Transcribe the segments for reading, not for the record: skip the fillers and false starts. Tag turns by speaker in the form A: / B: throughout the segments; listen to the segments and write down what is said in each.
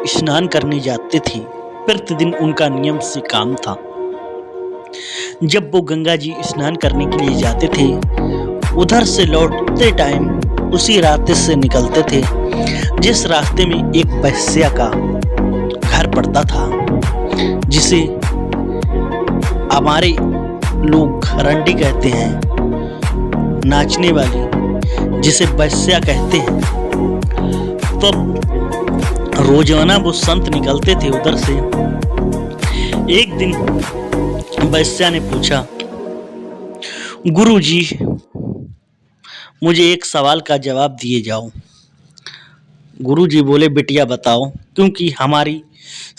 A: स्नान करने जाते थे। प्रतिदिन उनका नियम से काम था। जब वो गंगा जी स्नान करने के लिए जाते थे, उधर से लौटते टाइम उसी रास्ते से निकलते थे जिस रास्ते में एक वेश्या का घर पड़ता था, जिसे हमारे लोग रंडी कहते हैं, नाचने वाली जिसे वेश्या कहते हैं। तो रोजाना वो संत निकलते थे उधर से। एक दिन वेश्या ने पूछा, गुरुजी मुझे एक सवाल का जवाब दिए जाओ। गुरुजी बोले, बिटिया बताओ, क्योंकि हमारी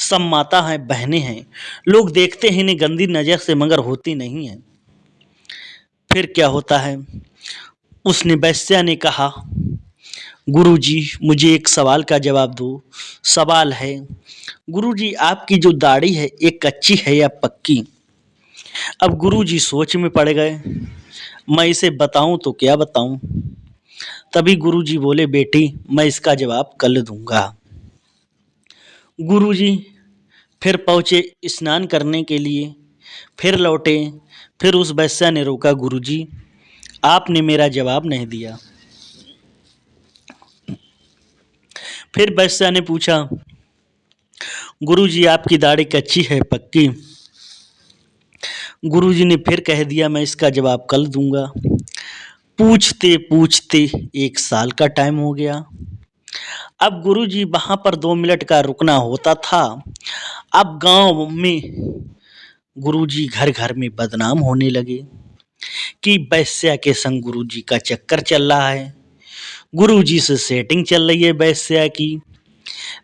A: सब माता हैं, बहनें हैं, लोग देखते हैं इन्हें गंदी नजर से, मगर होती नहीं है। फिर क्या होता है? उसने वेश्या ने कहा, गुरुजी मुझे एक सवाल का जवाब दो। सवाल है, गुरुजी आपकी जो दाढ़ी है ये कच्ची है या पक्की? अब गुरुजी सोच में पड़ गए, मैं इसे बताऊं तो क्या बताऊं। तभी गुरुजी बोले, बेटी मैं इसका जवाब कल दूंगा। गुरुजी फिर पहुंचे स्नान करने के लिए, फिर लौटे। फिर उस वेश्या ने रोका, गुरुजी आपने मेरा जवाब नहीं दिया। फिर वेश्या ने पूछा, गुरुजी आपकी दाढ़ी कच्ची है पक्की? गुरुजी ने फिर कह दिया, मैं इसका जवाब कल दूंगा। पूछते पूछते 1 साल का टाइम हो गया। अब गुरुजी वहां पर 2 मिनट का रुकना होता था। अब गांव में गुरुजी घर घर में बदनाम होने लगे कि वेश्या के संग गुरुजी का चक्कर चल रहा है, गुरुजी से सेटिंग चल रही है वेश्या की।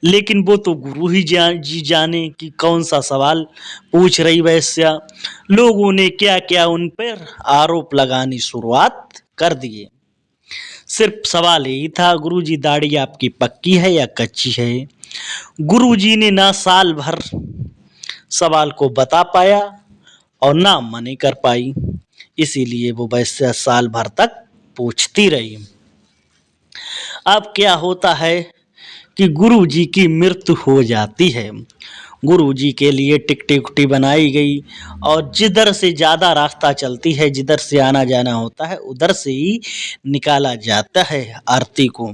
A: लेकिन वो तो गुरु ही जी जाने कि कौन सा सवाल पूछ रही वेश्या। लोगों ने क्या क्या उन पर आरोप लगानी शुरुआत कर दिए। सिर्फ सवाल यही था, गुरुजी दाढ़ी आपकी पक्की है या कच्ची है? गुरुजी ने ना साल भर सवाल को बता पाया और ना मने कर पाई, इसीलिए वो वेश्या साल भर तक पूछती रही। अब क्या होता है कि गुरुजी की मृत्यु हो जाती है। गुरुजी के लिए टिकटी उकटी बनाई गई और जिधर से ज़्यादा रास्ता चलती है, जिधर से आना जाना होता है, उधर से ही निकाला जाता है आरती को।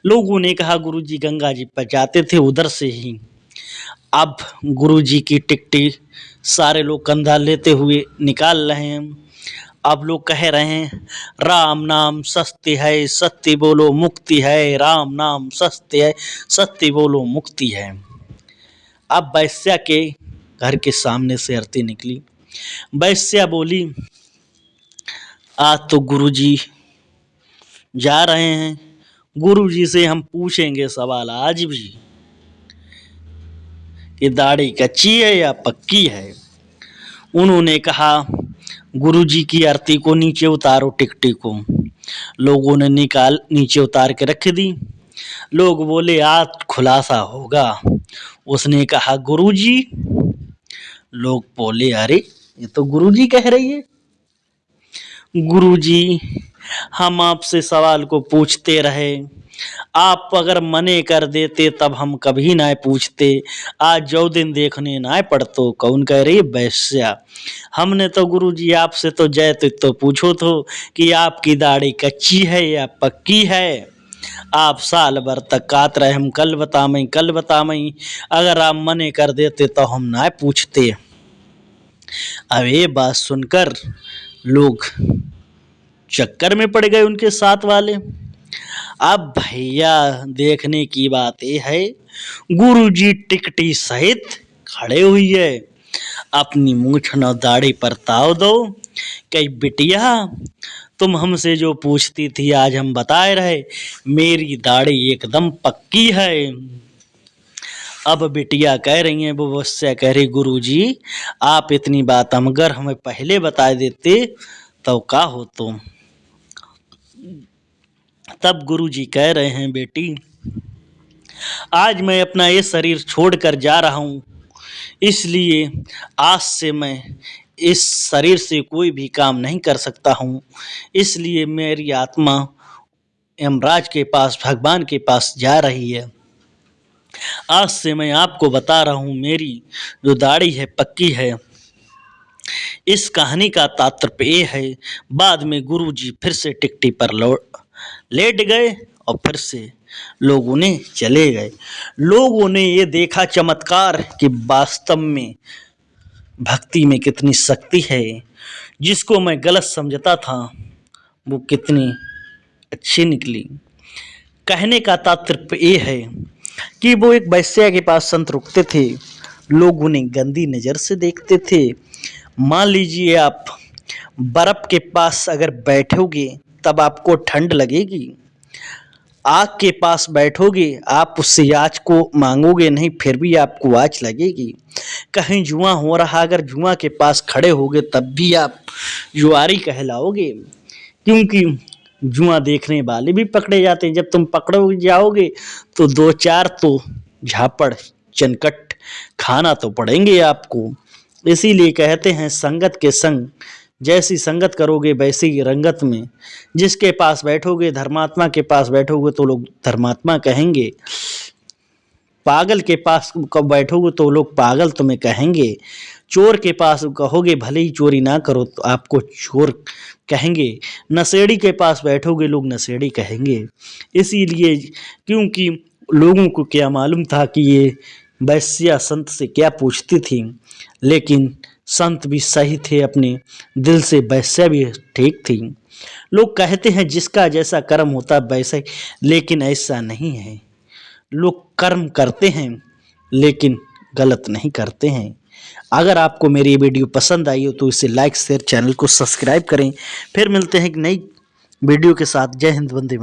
A: लोगों ने कहा गुरुजी गंगा जी पर जाते थे उधर से ही। अब गुरुजी की टिकटी सारे लोग कंधा लेते हुए निकाल रहे हैं। अब लोग कह रहे हैं, राम नाम सत्य है, सत्य बोलो मुक्ति है, राम नाम सत्य है, सत्य बोलो मुक्ति है। अब वेश्या के घर के सामने से आरती निकली। वेश्या बोली, आज तो गुरुजी जा रहे हैं, गुरुजी से हम पूछेंगे सवाल आज भी कि दाढ़ी कच्ची है या पक्की है। उन्होंने कहा, गुरुजी की आरती को नीचे उतारो टिकटी को। लोगों ने नीचे उतार के रख दी। लोग बोले आज खुलासा होगा। उसने कहा, गुरुजी। लोग बोले, अरे ये तो गुरुजी कह रही है। गुरुजी हम आपसे सवाल को पूछते रहे, आप अगर मने कर देते तब हम कभी ना पूछते। आज जो दिन देखने ना पड़तो। कौन कह रही है? वेश्या। हमने तो गुरुजी आपसे तो जय तो पूछो तो कि आपकी दाढ़ी कच्ची है या पक्की है। आप साल भर तक कात रहे, हम कल बतामई। अगर आप मने कर देते तो हम ना पूछते। अब ये बात सुनकर लोग चक्कर में पड़ गए उनके साथ वाले। अब भैया देखने की बात यह है, गुरुजी टिकटी सहित खड़े हुई है, अपनी मूछ न दाढ़ी पर ताव दो। कई बिटिया तुम हमसे जो पूछती थी आज हम बताए रहे, मेरी दाढ़ी एकदम पक्की है। अब बिटिया कह रही हैं, वो वेश्या कह रही, गुरुजी आप इतनी बात अगर हमें पहले बता देते तो क्या हो तुम। तब गुरुजी कह रहे हैं, बेटी आज मैं अपना ये शरीर छोड़कर जा रहा हूँ, इसलिए आज से मैं इस शरीर से कोई भी काम नहीं कर सकता हूँ। इसलिए मेरी आत्मा यमराज के पास, भगवान के पास जा रही है। आज से मैं आपको बता रहा हूँ, मेरी जो दाढ़ी है पक्की है। इस कहानी का तात्पर्य ये है, बाद में गुरुजी फिर से टिकटी पर लेट गए और फिर से लोगों ने चले गए। लोगों ने ये देखा चमत्कार कि वास्तव में भक्ति में कितनी शक्ति है। जिसको मैं गलत समझता था वो कितनी अच्छी निकली। कहने का तात्पर्य ये है कि वो एक वैश्या के पास संत रुकते थे। लोग उन्हें गंदी नज़र से देखते थे। मान लीजिए आप बर्फ़ के पास अगर बैठोगे तब आपको ठंड लगेगी। आग के पास बैठोगे आप उससे आँच को मांगोगे नहीं, फिर भी आपको आँच लगेगी। कहीं जुआ हो रहा, अगर जुआ के पास खड़े होगे तब भी आप जुआरी कहलाओगे, क्योंकि जुआ देखने वाले भी पकड़े जाते हैं। जब तुम पकड़ो जाओगे तो दो चार तो झापड़ चनकट खाना तो पड़ेंगे आपको। इसीलिए कहते हैं संगत के संग, जैसी संगत करोगे वैसी ही रंगत में। जिसके पास बैठोगे, धर्मात्मा के पास बैठोगे तो लोग धर्मात्मा कहेंगे। पागल के पास कब बैठोगे तो लोग पागल तुम्हें कहेंगे। चोर के पास कहोगे भले ही चोरी ना करो तो आपको चोर कहेंगे। नशेड़ी के पास बैठोगे लोग नशेड़ी कहेंगे। इसीलिए क्योंकि लोगों को क्या मालूम था कि ये वैश्या संत से क्या पूछती थी, लेकिन संत भी सही थे, अपने दिल से वैश्या भी ठीक थी। लोग कहते हैं जिसका जैसा कर्म होता है वैसा ही, लेकिन ऐसा नहीं है। लोग कर्म करते हैं लेकिन गलत नहीं करते हैं। अगर आपको मेरी ये वीडियो पसंद आई हो तो इसे लाइक शेयर, चैनल को सब्सक्राइब करें। फिर मिलते हैं एक नई वीडियो के साथ। जय हिंद, वंदे मातरम।